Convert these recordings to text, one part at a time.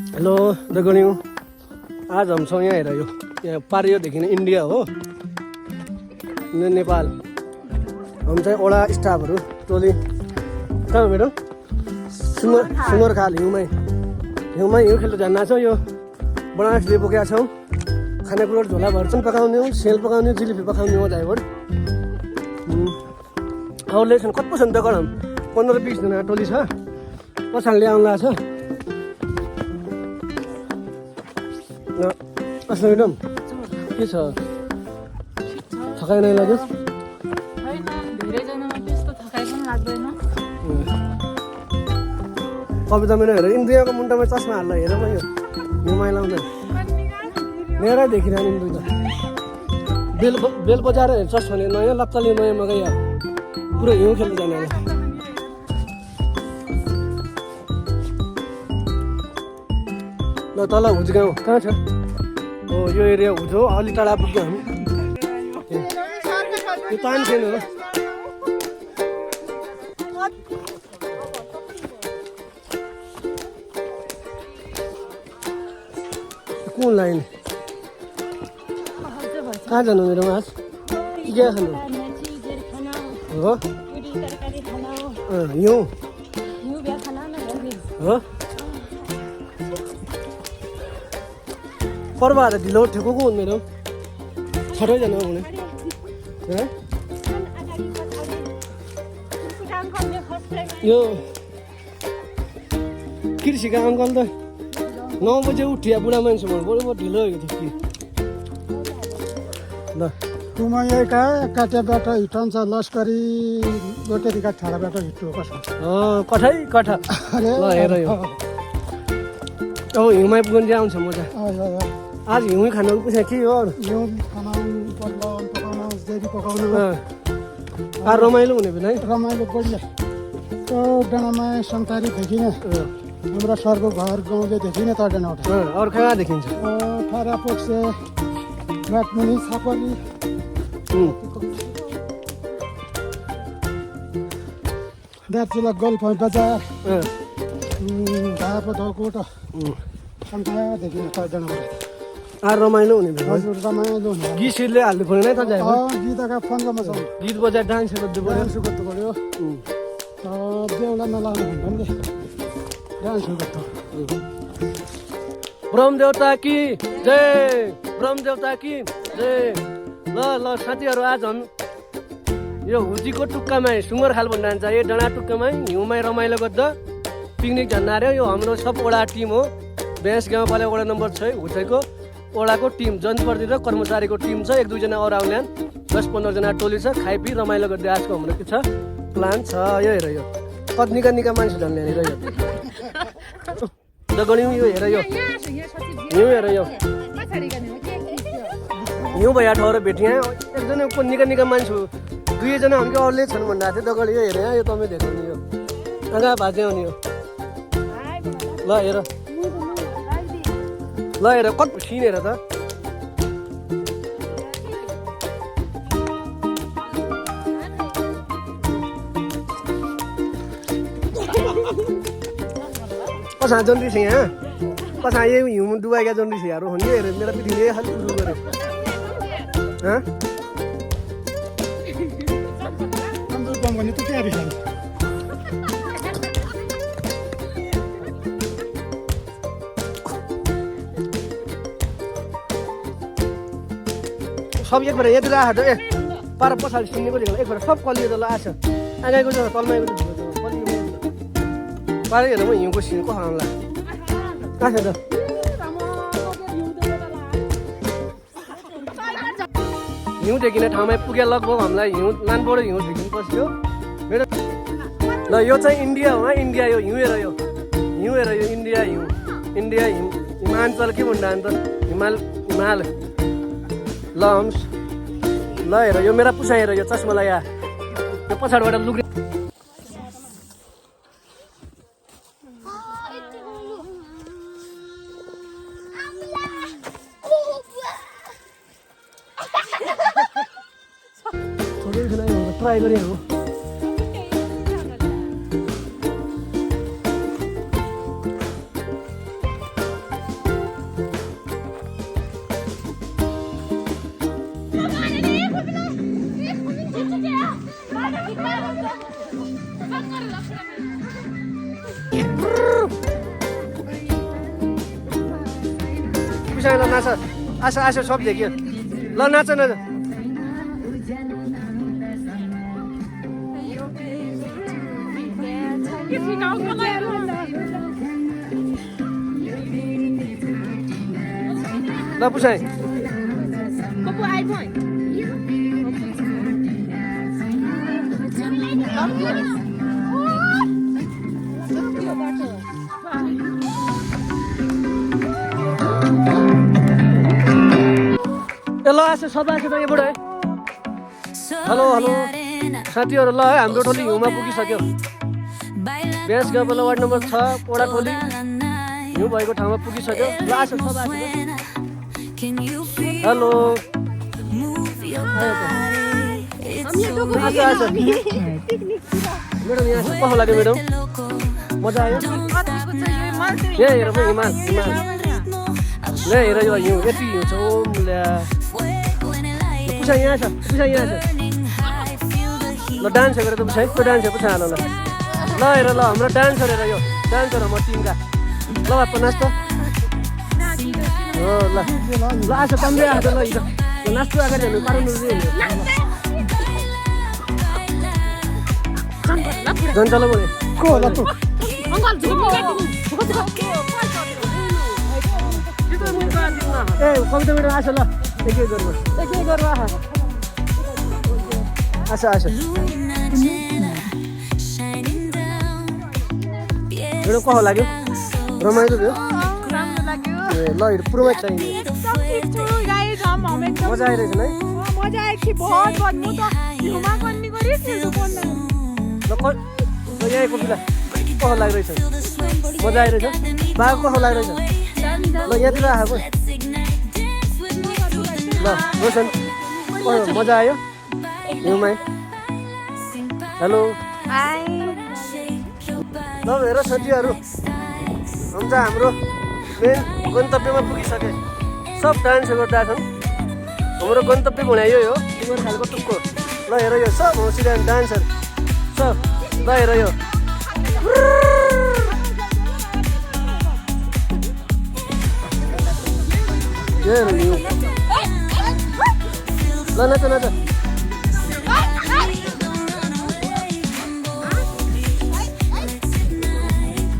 Hello दगड़ियों, आज हम छौँ यहाँ हेर यो यहाँ पारियोदेखि इन्डिया हो नेपाल। हम चाहिँ ओडा स्टाफहरू टोली कहाँ हो मेरो सुँगरखाल हिउँमै हिउँ खेल्न जान्न छौँ। यो बनासले बोकेका छौँ। खानेकुरो झोला भर्छन् पकाउने हो, सेल पकाउने, जिलिपी पकाउने हो ड्राइभर। अरूले छन् कति छन् त गरम 15-20 जना टोली छ। पछाडिले आउनु लाग्छ। अस्ला म्याडम के छ, थकाइ नै लाग्यो? होइन, धेरैजनामा त्यस्तो थकाइ पनि लाग्दैन। कविता मेरो हेर, इन्द्रियको मुन्टामा चस्मा हाल्ला हेर म यो हिउँमा लाउँदैन मेरै देखिरहने दुई त बेल बजाएर हेर्छ भने नयाँ लप्चाले नयाँ मगाइ पुरो हिउँ खेल्नु जाने ल। तल हुज गाउँ कहाँ छ? हो यो एरिया हुज हो। अलि टाढा पुग्यो हामी। यो तान छैन हो। कुन लाइन कहाँ जानु मेरो मास के खानु हो? हिउँ हो पर्वहरू ढिलो ठेको को मेरो छटैजना हुने यो कृषिका अङ्कल त 9 बजे उठिया बुढा मान्छे बरु ढिलो भएको थियो कि ल तुमयका काटेबाट हिटन्छ लस्करी गोटेरीका छाडाबाट हिट्यो कसो कठै कठा ल हेर यो अब हिउँमै पुग्नु आउँछ मजा। आज हिउँ खानु पुग्छ के हो? हिउँ बनाउनु पकाउनु जेरी पकाउनु रमाइलो हुने पनि है। रमाइलो बढिया। त्यो डाँडामा सन्तारी देखिन, हाम्रो सरको घर गाउँले देखिन त डाँडाबाट। अरू कहाँ देखिन्छ? ठरा पोक्से रातमुनि छापरी दार्चुला गोल्फ बजार धापो धोकोट सन्ताया देखिन त डाँडाबाट। रमाइलो हुने हजुर रमाइलो हुने। गीतले हाल्नु पर्यो नै त गीतका फोनमा छ। गीत बजाएर डान्स गर्नु पर्यो। डान्स गर्नु पर्यो। बेहुला नलाउनु भन्दा पनि डान्स गर्नु। ब्रह्मदेवता कि जय, ब्रह्मदेवता कि जय। ल साथीहरू, आज हम यो हुजीको टुक्कामा सुँगरखाल भन्न जान्छ। यो डाँडा टुक्कामा हिउँमै रमाइलो गर्दा पिकनिक झन् आयो। यो हाम्रो सब वडा टिम हो। बेस गाउँपालिका वडा नम्बर 6 हुजैको वडाको टिम, जनप्रति र कर्मचारीको टिम छ। 1-2 जना अरू आउलान्। 10-15 जना टोली छ। खाइपी रमाइलो गर्दै आजको हाम्रो के छ प्लान छ। यो हेर, यो कति निका मान्छे झन् यहाँनिर। यो दगड्यौँ यो हेर, यो हिउँ हेर, यो हिउँ भइया ठाउँ भेटिया एकजना निका मान्छे 2 जना हुन् कि अरूले छन् भन्दा थियो। दगड यो हेर, यो तपाईँ देखाउने यो आँगा भाजे आउने यो ल हेर, ल हेर कति सिन हेर त। कसा जन्डी छ यहाँ, कसा यो हिउँ डुबाएका जन्डी छ यार। हुने हेर मेरो पिठीले खालि सुरु गरे। भने त तयारी छ। सब एकबार यति राख ए पार पछाडि सुन्ने पनि एकबार सब कलियो त आछ आँगाको छ तलमाइको पारे हेर म हिउँको सिन को खाउँला आछ त हिउँ देखिने ठाउँमा पुगे लगभग हामीलाई हिउँ लानबाट हिउँ देखिनु पस्यो मेरो। ल यो चाहिँ इन्डिया हो। इन्डिया यो हिउँ हेर, यो हिउँ हेर, यो इन्डिया हिउँ, इन्डिया हिउँ हिमाञ्चल के भन्दा अन्त हिमाल हिमाल ल हम्स। ल हेर यो मेरा पुसा हेर, यो चस्मा लगाया यो पछाडिबाट लुग्ने ट्राई गरेँ हो। पुसाइ ल नाच आशा आशा सब देखियो ल नाच नाच ल पुसाइ ल आशा सब आशा त यहाँबाट है हेलो हेलो साथीहरू ल है हाम्रो टोली हिउँमा पुगिसक्यो बेस गाउँपाला वार्ड नम्बर 6 वडा टोली हिउँ भएको ठाउँमा पुगिसक्यो ल आशा सब आशा हेलो आशा आशा म्याडम यहाँ कस्तो लाग्यो म्याडम मजा आयो यहाँ हेर म हिमाल हिमाल ल हेर यो हिउँ यति हिउँ छ ओ मुल्या पुसा यहाँ छ पुसा यहाँ छ ल डान्स गरेर त पुसा है त्यो डान्स पुसा हाल ल ल हेर ल हाम्रो डान्सर हेर यो डान्सर हाम्रो टिमका ल बापा नाच त हो ल ल आशा कम्दै आछ ल हिजो नाच्नु अगाडि हेर्नु पाराउनु जन्चलो बोले को होला त ए कविता म्याडम आशा ल एक गर्नु आशा आशा म्याडम कस्तो लाग्यो रमाइलो भयो ए ल पुरोमा चाहिने मजा आइरहेछ है मजा आयो कि बहुत बहुत म त हिउँमा गर्ने गरे त्यो बोल्न ल यहाँको पिला कस्तो लागिरहेछ मजा आइरहेछ बाघ कस्तो लागिरहेछ ल यहाँतिर आएको ल रोशन मजा आयो हिउँमै हेलो ल हेर साथीहरू हुन्छ हाम्रो मेन गन्तव्यमा पुगिसके सब डान्स गर्दा छन् हाम्रो गन्तव्य भनेको यो हो तिम्रो खालको टुक्को ल हेर यो सब होसियार डान्सर सब ल हेर यो ल नाच नाच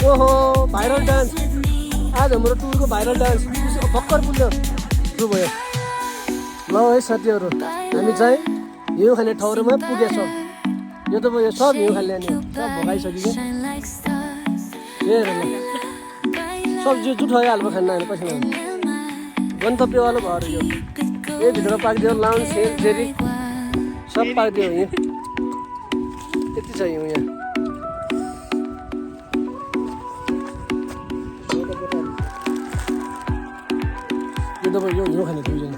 ओहो भाइरल डान्स आज हाम्रो टुरको भाइरल डान्स भर्खर पुग्यो सुरु भयो ल है साथीहरू हामी चाहिँ हिउँ खाने ठाउँमा पुगेछौँ यो त भयो सब हिउँ खाने सब भगाइसकियो हेर ल सब जो जुठो हाल्नु खान्न हामी पैसा गन्तव्यवाला भयो यो यही भित्र पाकिदियो लाउन्ज सेल जेरी सब पाकिदियो हिउँ यति छ हिउँ यहाँ यो त यो हिउँ खाने दुईजना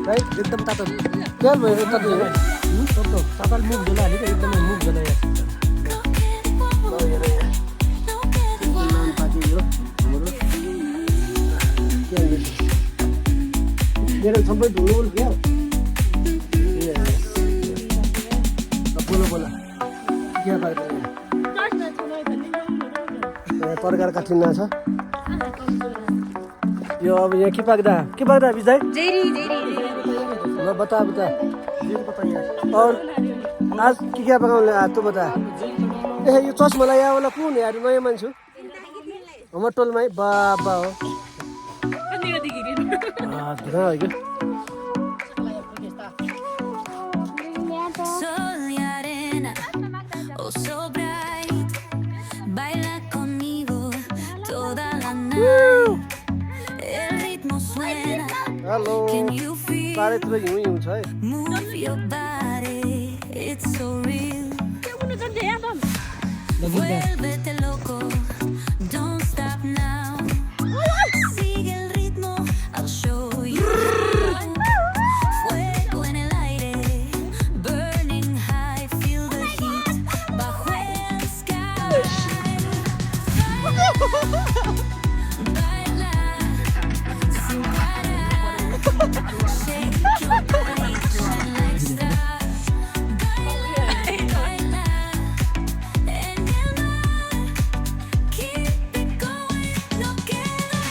राइट एकदम तातो क्या भयो तातो ताताल मुख झोला हालेको एकदमै मुख झोला मेरो सबै धुलो क्या बोला बोला क्या पाएको तरकारी काटिना छ यो अब यहाँ के पाक्दा विजय ल बता और आज के पकाउने तँ बता ए यो चस्मा लगायो वाला कुन यार नयाँ मान्छे हाम्रो टोलमै बाबा हो Sol y arena, oh so bright, baila conmigo toda la night. El ritmo suena, hello can you feel? पारेतिर हिउँ छ है Move your body, it's so real. Vuélvete loco, don't stop now. Sigue el ritmo, I'll show you. Fuego en el aire, burning high, feel the heat. Bajo el sky. Baila sin parar. Shake your body, shine like stars. Baila, baila. En el mar, keep it going, no queda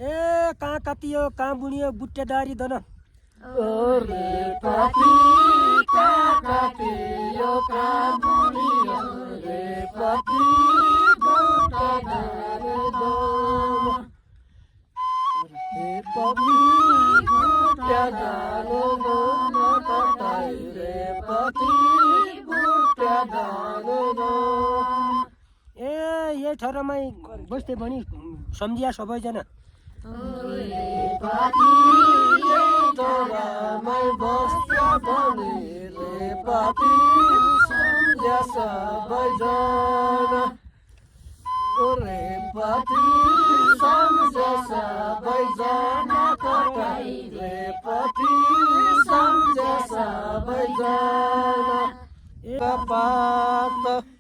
ए कहाँ काटियो कहाँ बुनियो बुट्टेदारी दन ए यही ठाउँमा बस्दै भनी सम्झिया सबैजना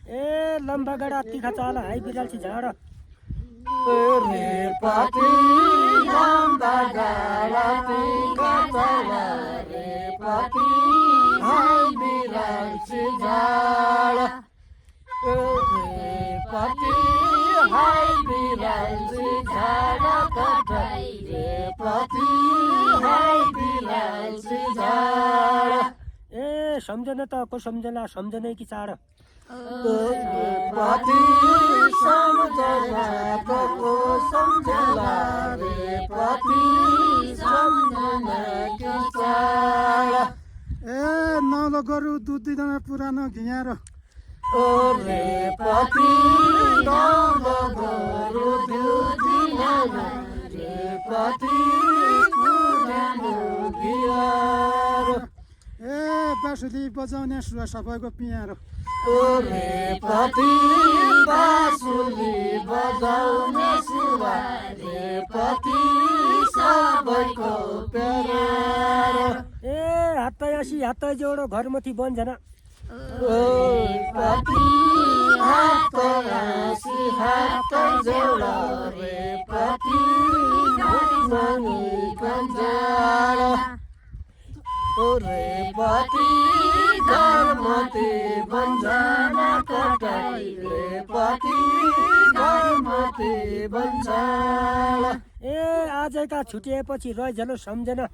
ए लम्बा गडा तिखा चाला हाई बिराल्छी झाड ए सम्झना त को सम्झना सम्झनै कि चाड ए नौलो गोरु दुध दिँदामा पुरानो घियारो ए बाँसुली बजाउने सुवा सबैको पियारो ए हात हात जोडो घरमथि बन्झना ए आजका छुटिएपछि रैझलो सम्झना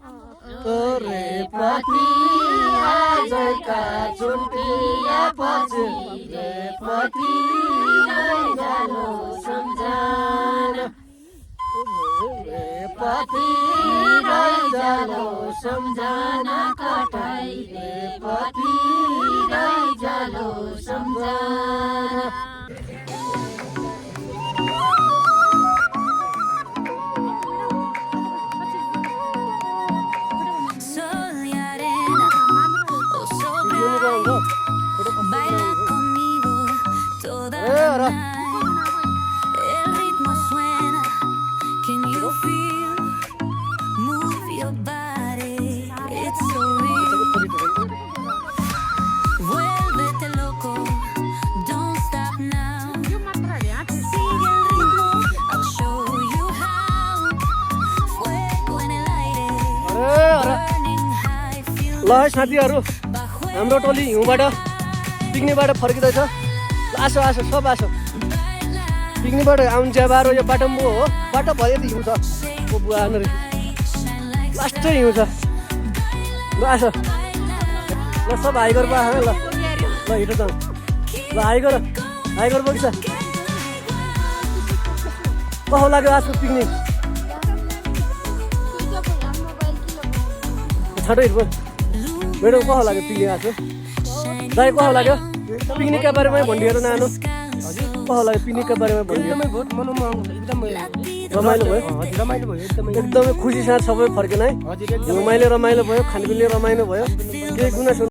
Sol y arena, oh sobre baila conmigo toda la night. El ritmo suena, can you feel? Move your body, it's so real. Vuélvete loco, don't stop now. Sigue el ritmo, I'll show you how. Fuego en el aire, burning high, feel ल है साथीहरू हाम्रो टोली हिउँबाट पिकनिकबाट फर्किँदैछ आसो आसो सब आसो पिकनिकबाट आउनु चाहिँ बाह्र यो बाटो हो बाटो भयो त हिउँ छ ओ बुवा आउनु रहेछ लास्टै हिउँ छ ल आसो ल सब हाइगर पो आयो ल ल हिँड त ल हाइगर बगिस कस्तो लाग्यो आजको पिकनिक छाटो हिँड्नु मेरो कस्तो लाग्यो पिकनिक आज दाइ कस्तो लाग्यो पिकनिकका बारेमा भनिदिएर नानो कस्तो लाग्यो पिकनिकका बारेमा भनिदियो बहुत एकदमै रमाइलो भयो रमाइलो भयो एकदमै खुसी साथ सबै फर्केन है रमाइलो भयो खानपिनले रमाइलो भयो केही गुनासो